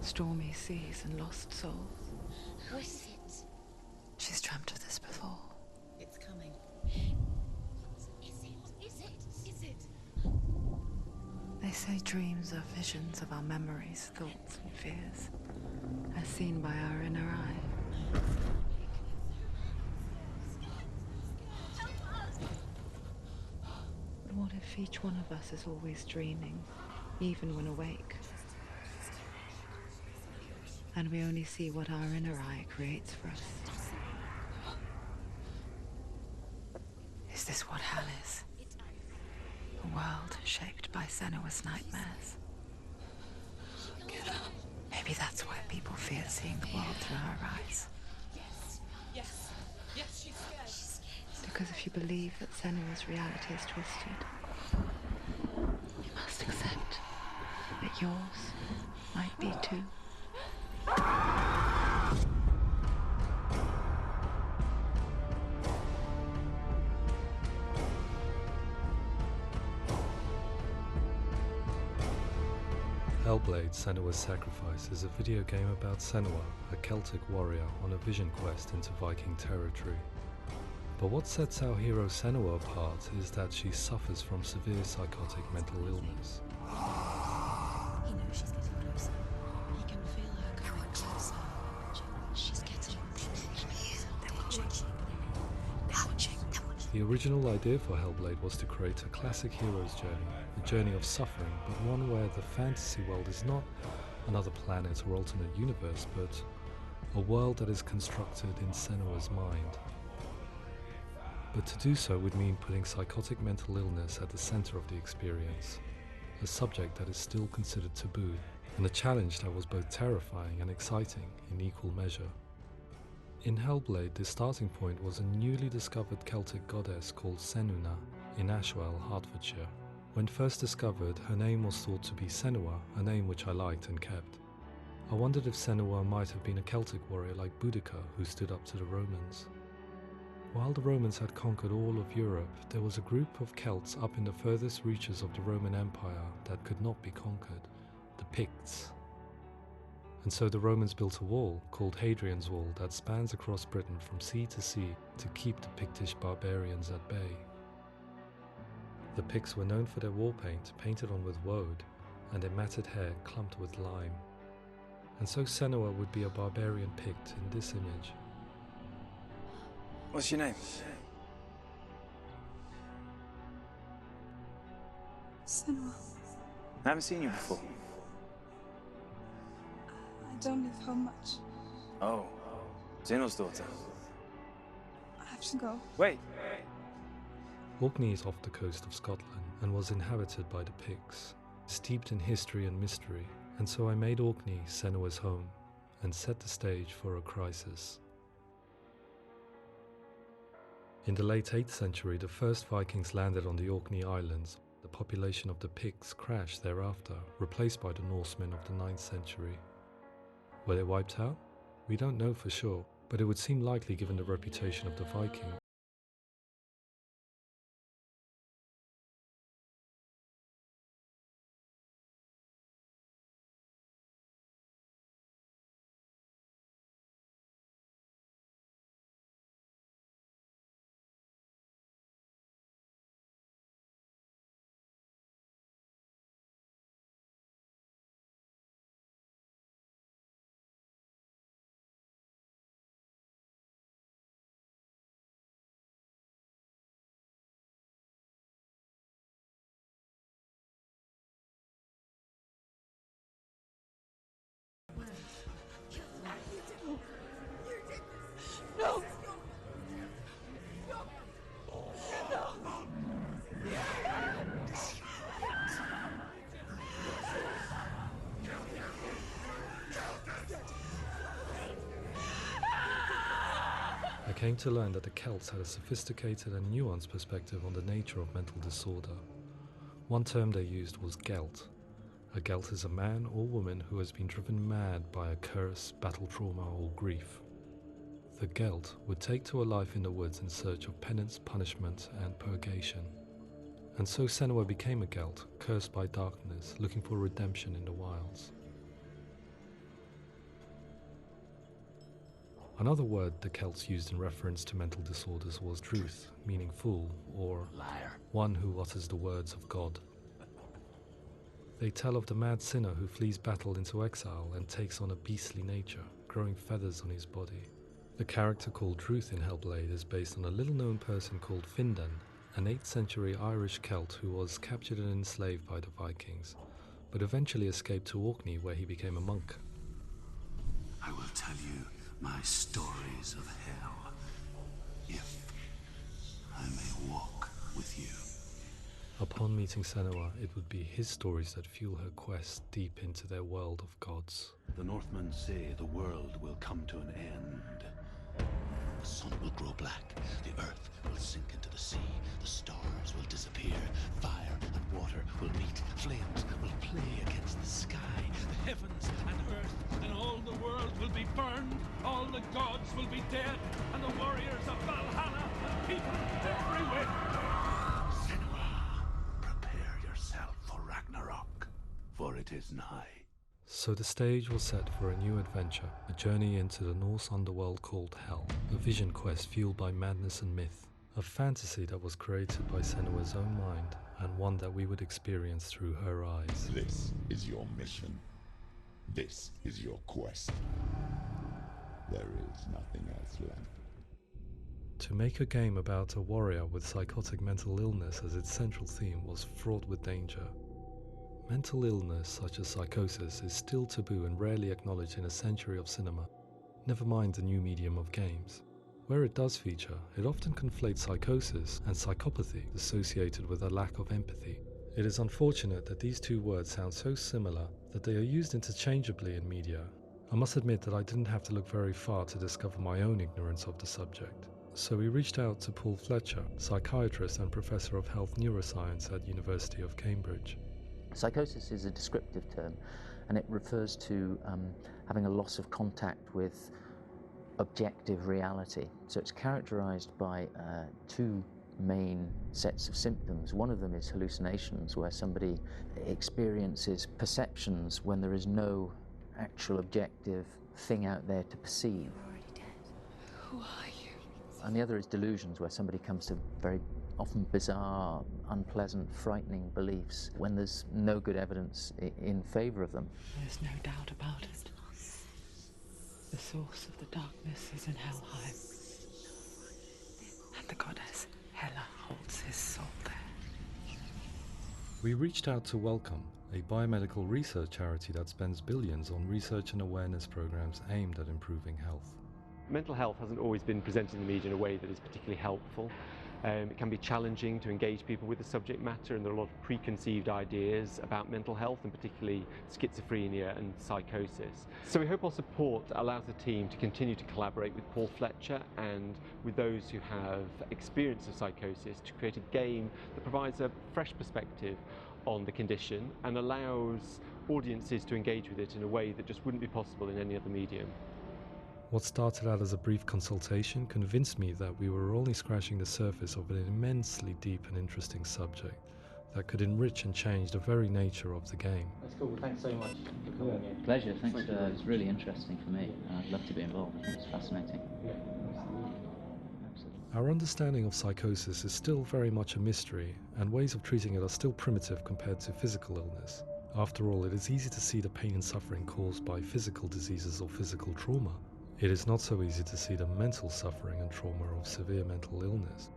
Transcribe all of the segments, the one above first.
Stormy seas and lost souls. What is it? She's dreamt of this before. It's coming. Is it? They say dreams are visions of our memories, thoughts and fears, as seen by our inner eye. But what if each one of us is always dreaming, even when awake? And we only see what our inner eye creates for us. Is this what hell is? A world shaped by Senua's nightmares. Maybe that's why people fear seeing the world through her eyes. Yes, she's scared. Because if you believe that Senua's reality is twisted, you must accept that yours might be too. Hellblade: Senua's Sacrifice is a video game about Senua, a Celtic warrior on a vision quest into Viking territory. But what sets our hero Senua apart is that she suffers from severe psychotic mental illness. He knows she's getting closer. He can feel her coming closer. She's getting closer. They're watching. The original idea for Hellblade was to create a classic hero's journey, a journey of suffering, but one where the fantasy world is not another planet or alternate universe, but a world that is constructed in Senua's mind. But to do so would mean putting psychotic mental illness at the center of the experience, a subject that is still considered taboo, and a challenge that was both terrifying and exciting in equal measure. In Hellblade, the starting point was a newly discovered Celtic goddess called Senua in Ashwell, Hertfordshire. When first discovered, her name was thought to be Senua, a name which I liked and kept. I wondered if Senua might have been a Celtic warrior like Boudica who stood up to the Romans. While the Romans had conquered all of Europe, there was a group of Celts up in the furthest reaches of the Roman Empire that could not be conquered, the Picts. And so the Romans built a wall, called Hadrian's Wall, that spans across Britain from sea to sea to keep the Pictish barbarians at bay. The Picts were known for their war paint, painted on with woad, and their matted hair clumped with lime. And so Senua would be a barbarian Pict in this image. What's your name? Senua. I haven't seen you before. I don't leave home much. Oh, Zeno's daughter. I have to go. Wait. Orkney is off the coast of Scotland and was inhabited by the Picts, steeped in history and mystery, and so I made Orkney Senua's home and set the stage for a crisis. In the late 8th century, the first Vikings landed on the Orkney Islands. The population of the Picts crashed thereafter, replaced by the Norsemen of the 9th century. Were they wiped out? We don't know for sure, but it would seem likely given the reputation of the Viking. No! I came to learn that the Celts had a sophisticated and nuanced perspective on the nature of mental disorder. One term they used was gelt. A gelt is a man or woman who has been driven mad by a curse, battle trauma, or grief. The gelt would take to a life in the woods in search of penance, punishment, and purgation. And so Senua became a gelt, cursed by darkness, looking for redemption in the wilds. Another word the Celts used in reference to mental disorders was druth, meaning fool, or Liar. one who utters the words of God. They tell of the mad sinner who flees battle into exile and takes on a beastly nature, growing feathers on his body. The character called Druth in Hellblade is based on a little-known person called Findan, an 8th century Irish Celt who was captured and enslaved by the Vikings, but eventually escaped to Orkney where he became a monk. I will tell you my stories of hell, if I may walk with you. Upon meeting Senua, it would be his stories that fuel her quest deep into their world of gods. The Northmen say the world will come to an end. The sun will grow black, the earth will sink into the sea, the stars will disappear, fire and water will meet, flames will play against the sky, the heavens and earth and all the world will be burned, all the gods will be dead, and the warriors of Valhalla and people everywhere. Senua, prepare yourself for Ragnarok, for it is nigh. So the stage was set for a new adventure, a journey into the Norse underworld called Hell, a vision quest fueled by madness and myth, a fantasy that was created by Senua's own mind, and one that we would experience through her eyes. This is your mission. This is your quest. There is nothing else left. To make a game about a warrior with psychotic mental illness as its central theme was fraught with danger. Mental illness, such as psychosis, is still taboo and rarely acknowledged in a century of cinema, never mind the new medium of games. Where it does feature, it often conflates psychosis and psychopathy associated with a lack of empathy. It is unfortunate that these two words sound so similar that they are used interchangeably in media. I must admit that I didn't have to look very far to discover my own ignorance of the subject. So we reached out to Paul Fletcher, psychiatrist and professor of health neuroscience at University of Cambridge. Psychosis is a descriptive term, and it refers to having a loss of contact with objective reality. So it's characterized by two main sets of symptoms. One of them is hallucinations, where somebody experiences perceptions when there is no actual objective thing out there to perceive. You're already dead. Who are you? And the other is delusions, where somebody comes to very often bizarre, unpleasant, frightening beliefs when there's no good evidence in favor of them. There's no doubt about it. The source of the darkness is in Helheim. And the goddess Hela holds his soul there. We reached out to Welcome, a biomedical research charity that spends billions on research and awareness programs aimed at improving health. Mental health hasn't always been presented in the media in a way that is particularly helpful. It can be challenging to engage people with the subject matter, and there are a lot of preconceived ideas about mental health, and particularly schizophrenia and psychosis. So we hope our support allows the team to continue to collaborate with Paul Fletcher and with those who have experience of psychosis to create a game that provides a fresh perspective on the condition and allows audiences to engage with it in a way that just wouldn't be possible in any other medium. What started out as a brief consultation convinced me that we were only scratching the surface of an immensely deep and interesting subject that could enrich and change the very nature of the game. That's cool. Thanks so much for coming in. Pleasure. Thanks. It's really interesting for me. I'd love to be involved. I think it's fascinating. Absolutely. Our understanding of psychosis is still very much a mystery, and ways of treating it are still primitive compared to physical illness. After all, it is easy to see the pain and suffering caused by physical diseases or physical trauma. It is not so easy to see the mental suffering and trauma of severe mental illness.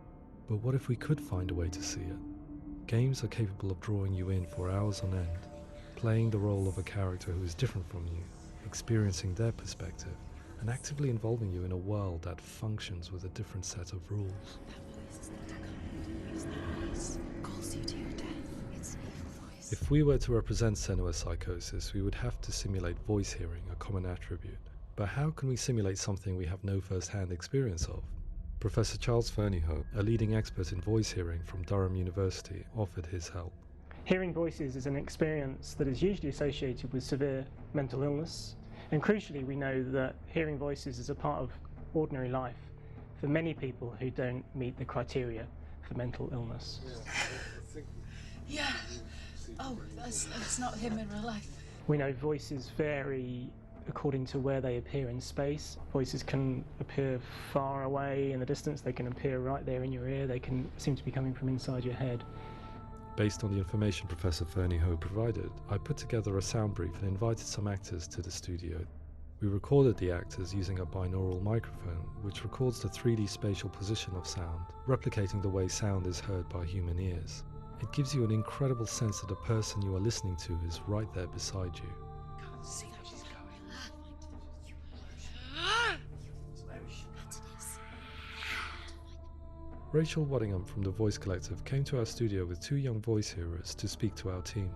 But what if we could find a way to see it? Games are capable of drawing you in for hours on end, playing the role of a character who is different from you, experiencing their perspective, and actively involving you in a world that functions with a different set of rules. Calls you to your death. It's an evil voice. If we were to represent Senua's psychosis, we would have to simulate voice hearing, a common attribute. But how can we simulate something we have no first-hand experience of? Professor Charles Fernyhough, a leading expert in voice hearing from Durham University, offered his help. Hearing voices is an experience that is usually associated with severe mental illness, and crucially we know that hearing voices is a part of ordinary life for many people who don't meet the criteria for mental illness. Yeah. Oh, that's not him in real life. We know voices vary according to where they appear in space. Voices can appear far away in the distance, they can appear right there in your ear, they can seem to be coming from inside your head. Based on the information Professor Fernie Ho provided, I put together a sound brief and invited some actors to the studio. We recorded the actors using a binaural microphone, which records the 3D spatial position of sound, replicating the way sound is heard by human ears. It gives you an incredible sense that the person you are listening to is right there beside you. See how she's going. Rachel Waddingham from the Voice Collective came to our studio with 2 young voice hearers to speak to our team.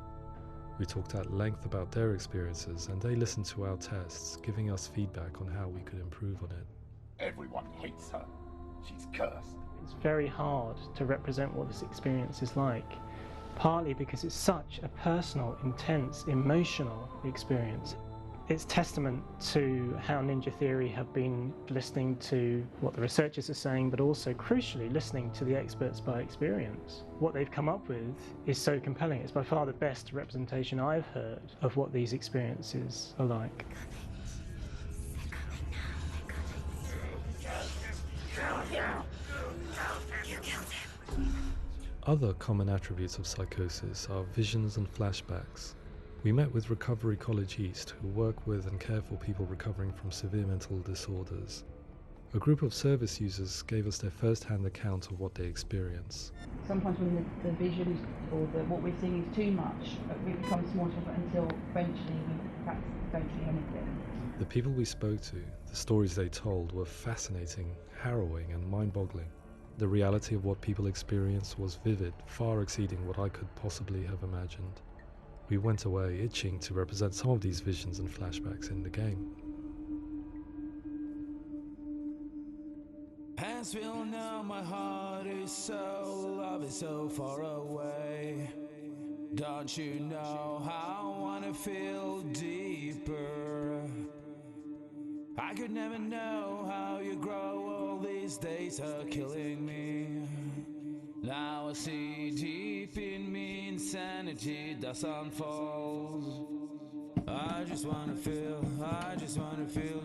We talked at length about their experiences and they listened to our tests, giving us feedback on how we could improve on it. Everyone hates her. She's cursed. It's very hard to represent what this experience is like, partly because it's such a personal, intense, emotional experience. It's testament to how Ninja Theory have been listening to what the researchers are saying, but also, crucially, listening to the experts by experience. What they've come up with is so compelling. It's by far the best representation I've heard of what these experiences are like. Other common attributes of psychosis are visions and flashbacks. We met with Recovery College East, who work with and care for people recovering from severe mental disorders. A group of service users gave us their first-hand account of what they experience. Sometimes when the visions or what we're seeing is too much, we become small until eventually we perhaps don't see anything. The people we spoke to, the stories they told, were fascinating, harrowing and mind-boggling. The reality of what people experienced was vivid, far exceeding what I could possibly have imagined. We went away itching to represent some of these visions and flashbacks in the game. As we all know, my heart is so, love is so far away. Don't you know how I wanna feel deeper? I could never know how you grow, all these days are killing me. Now I see deep in me insanity does unfold. I just wanna feel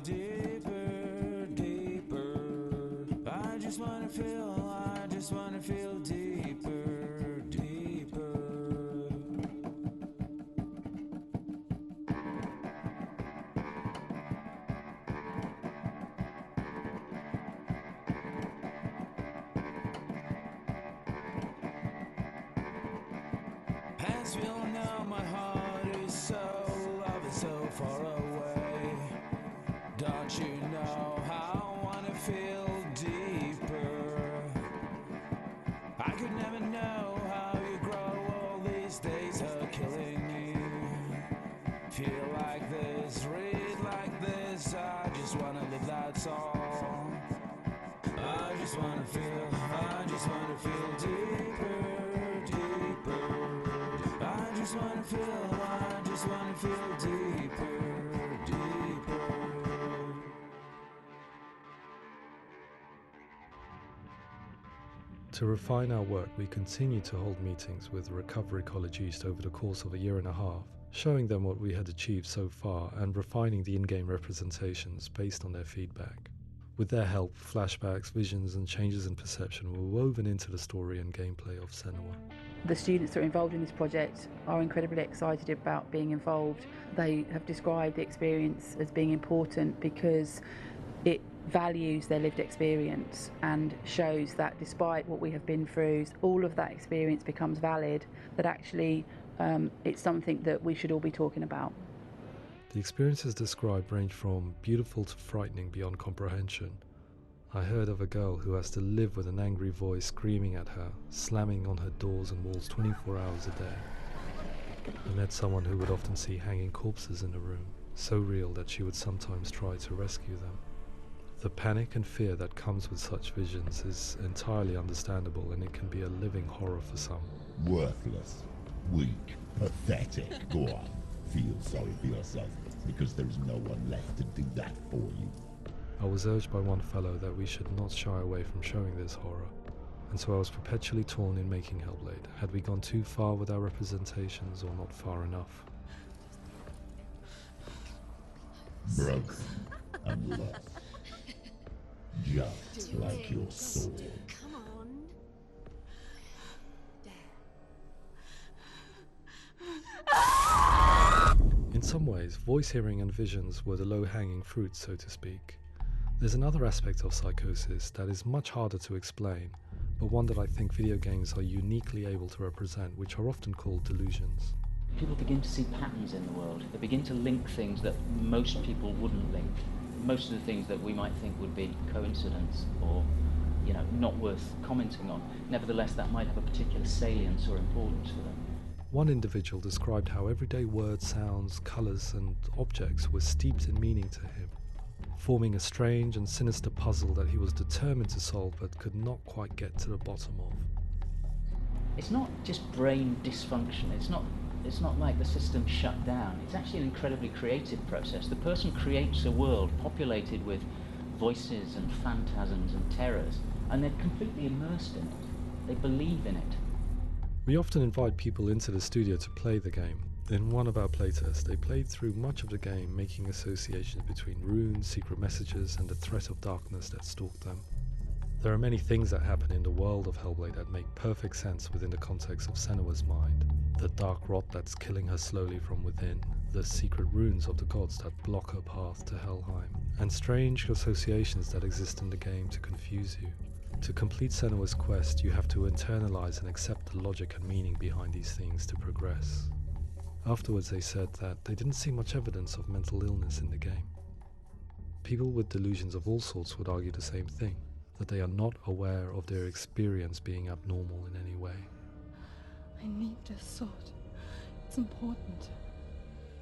deeper, deeper. I just wanna feel deeper, deeper. As we all know, my heart is so, love is so far away. Don't you know how I wanna feel deeper? I could never know how you grow, all these days are killing me. Feel like this, read like this, I just wanna live, that's all. I just wanna feel deeper, deeper. I just wanna feel deeper, deeper. To refine our work, we continue to hold meetings with Recovery College East over the course of a year and a half, showing them what we had achieved so far and refining the in-game representations based on their feedback. With their help, flashbacks, visions and changes in perception were woven into the story and gameplay of Senua. The students that are involved in this project are incredibly excited about being involved. They have described the experience as being important because it values their lived experience and shows that despite what we have been through, all of that experience becomes valid, that actually it's something that we should all be talking about. The experiences described range from beautiful to frightening beyond comprehension. I heard of a girl who has to live with an angry voice screaming at her, slamming on her doors and walls 24 hours a day. I met someone who would often see hanging corpses in a room, so real that she would sometimes try to rescue them. The panic and fear that comes with such visions is entirely understandable, and it can be a living horror for some. Worthless, weak, pathetic. Go on, feel sorry for yourself, because there is no one left to do that for you. I was urged by one fellow that we should not shy away from showing this horror, and so I was perpetually torn in making Hellblade. Had we gone too far with our representations or not far enough? broken and lost. Just like your soul. Come on. In some ways, voice hearing and visions were the low-hanging fruit, so to speak. There's another aspect of psychosis that is much harder to explain, but one that I think video games are uniquely able to represent, which are often called delusions. People begin to see patterns in the world. They begin to link things that most people wouldn't link. Most of the things that we might think would be coincidence or, not worth commenting on. Nevertheless, that might have a particular salience or importance for them. One individual described how everyday words, sounds, colours and objects were steeped in meaning to him, forming a strange and sinister puzzle that he was determined to solve but could not quite get to the bottom of. It's not just brain dysfunction. It's not like the system shut down. It's actually an incredibly creative process. The person creates a world populated with voices and phantasms and terrors, and they're completely immersed in it. They believe in it. We often invite people into the studio to play the game. In one of our playtests, they played through much of the game, making associations between runes, secret messages, and the threat of darkness that stalked them. There are many things that happen in the world of Hellblade that make perfect sense within the context of Senua's mind. The dark rot that's killing her slowly from within, the secret runes of the gods that block her path to Helheim, and strange associations that exist in the game to confuse you. To complete Senua's quest, you have to internalize and accept the logic and meaning behind these things to progress. Afterwards they said that they didn't see much evidence of mental illness in the game. People with delusions of all sorts would argue the same thing, that they are not aware of their experience being abnormal in any way. I need this sword. It's important.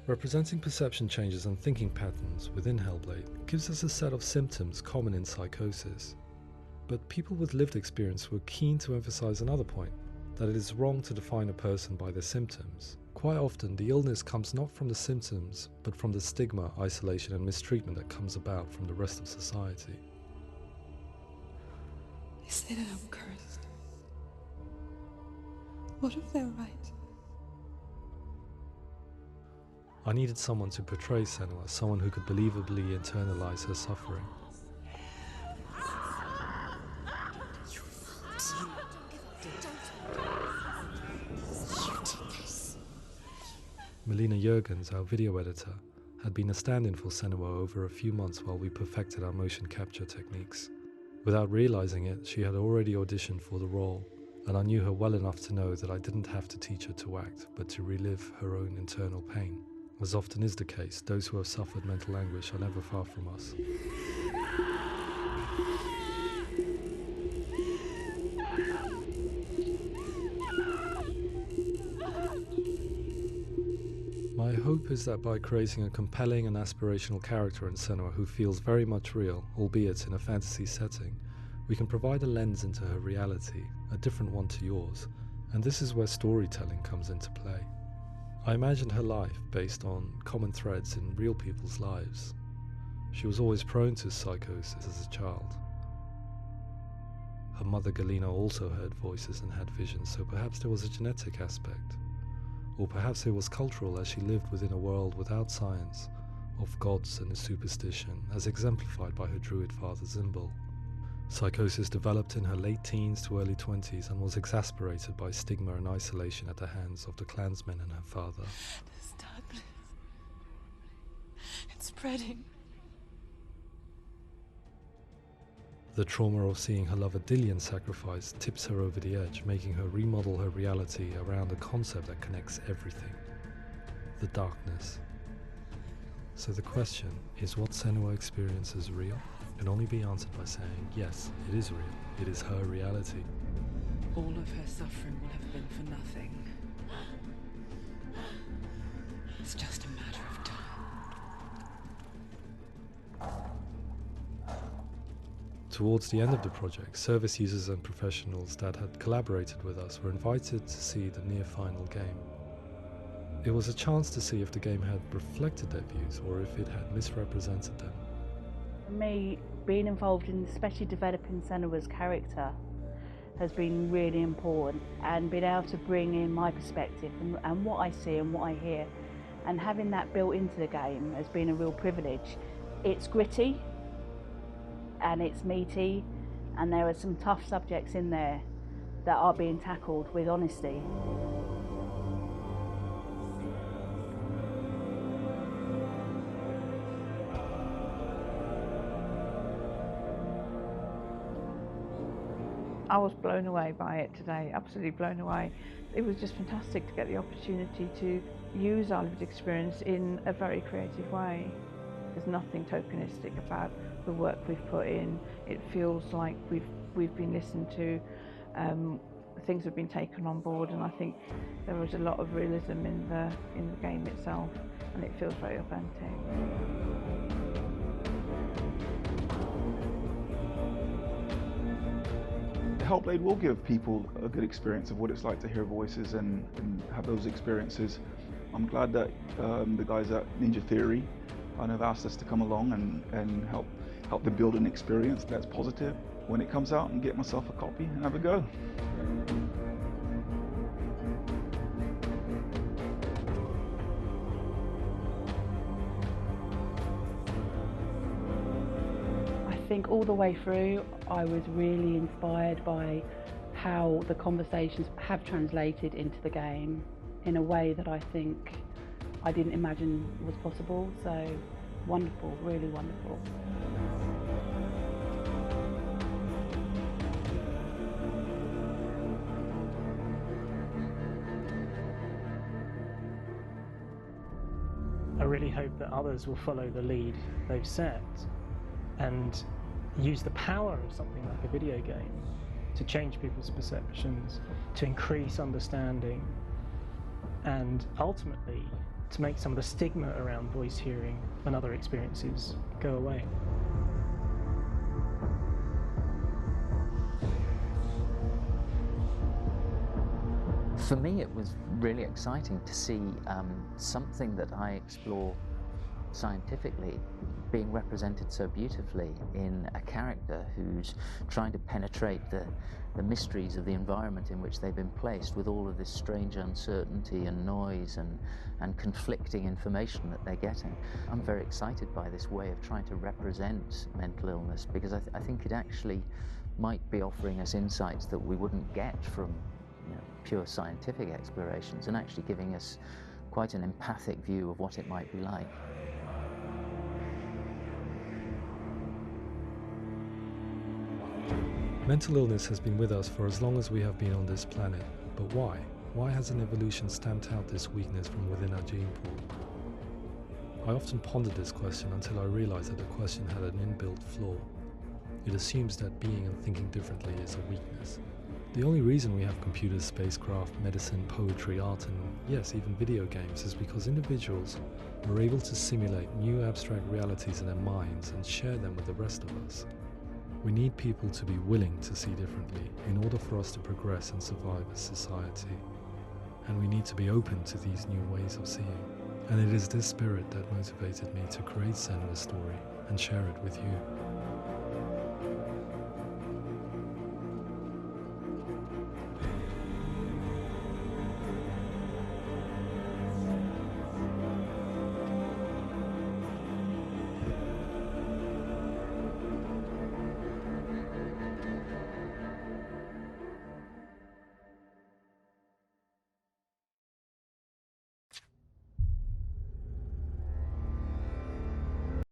Representing perception changes and thinking patterns within Hellblade gives us a set of symptoms common in psychosis. But people with lived experience were keen to emphasize another point, that it is wrong to define a person by their symptoms. Quite often, the illness comes not from the symptoms, but from the stigma, isolation and mistreatment that comes about from the rest of society. They say that I'm cursed. What if they're right? I needed someone to portray Senua, someone who could believably internalize her suffering. Melina Jurgens, our video editor, had been a stand-in for Senua over a few months while we perfected our motion capture techniques. Without realizing it, she had already auditioned for the role, and I knew her well enough to know that I didn't have to teach her to act, but to relive her own internal pain. As often is the case, those who have suffered mental anguish are never far from us. My hope is that by creating a compelling and aspirational character in Senua who feels very much real, albeit in a fantasy setting, we can provide a lens into her reality, a different one to yours, and this is where storytelling comes into play. I imagined her life based on common threads in real people's lives. She was always prone to psychosis as a child. Her mother Galina also heard voices and had visions, so perhaps there was a genetic aspect. Or perhaps it was cultural, as she lived within a world without science, of gods and a superstition, as exemplified by her druid father Zimbal. Psychosis developed in her late teens to early 20s and was exacerbated by stigma and isolation at the hands of the clansmen and her father. This darkness. It's spreading. The trauma of seeing her lover Dillian sacrificed tips her over the edge, making her remodel her reality around a concept that connects everything: the darkness. So the question, is what Senua experiences real? Can only be answered by saying, yes, it is real. It is her reality. All of her suffering will have been for nothing. It's just a matter of time. Towards the end of the project, service users and professionals that had collaborated with us were invited to see the near-final game. It was a chance to see if the game had reflected their views or if it had misrepresented them. For me, being involved in especially developing Senua's character has been really important, and being able to bring in my perspective and what I see and what I hear and having that built into the game has been a real privilege. It's gritty and it's meaty, and there are some tough subjects in there that are being tackled with honesty. I was blown away by it today, absolutely blown away. It was just fantastic to get the opportunity to use our lived experience in a very creative way. There's nothing tokenistic about the work we've put in. It feels like we've been listened to, things have been taken on board, and I think there was a lot of realism in the game itself, and it feels very authentic. Hellblade will give people a good experience of what it's like to hear voices and have those experiences. I'm glad that the guys at Ninja Theory have asked us to come along and help them build an experience that's positive when it comes out, and get myself a copy and have a go. I think all the way through I was really inspired by how the conversations have translated into the game in a way that I think I didn't imagine was possible. So wonderful, really wonderful. I really hope that others will follow the lead they've set and use the power of something like a video game to change people's perceptions, to increase understanding, and ultimately to make some of the stigma around voice hearing and other experiences go away. For me, it was really exciting to see something that I explore scientifically being represented so beautifully in a character who's trying to penetrate the mysteries of the environment in which they've been placed, with all of this strange uncertainty and noise and conflicting information that they're getting. I'm very excited by this way of trying to represent mental illness, because I think it actually might be offering us insights that we wouldn't get from pure scientific explorations, and actually giving us quite an empathic view of what it might be like. Mental illness has been with us for as long as we have been on this planet, but why? Why hasn't evolution stamped out this weakness from within our gene pool? I often pondered this question until I realized that the question had an inbuilt flaw. It assumes that being and thinking differently is a weakness. The only reason we have computers, spacecraft, medicine, poetry, art, and yes, even video games is because individuals are able to simulate new abstract realities in their minds and share them with the rest of us. We need people to be willing to see differently in order for us to progress and survive as society. And we need to be open to these new ways of seeing. And it is this spirit that motivated me to create Senua's story and share it with you.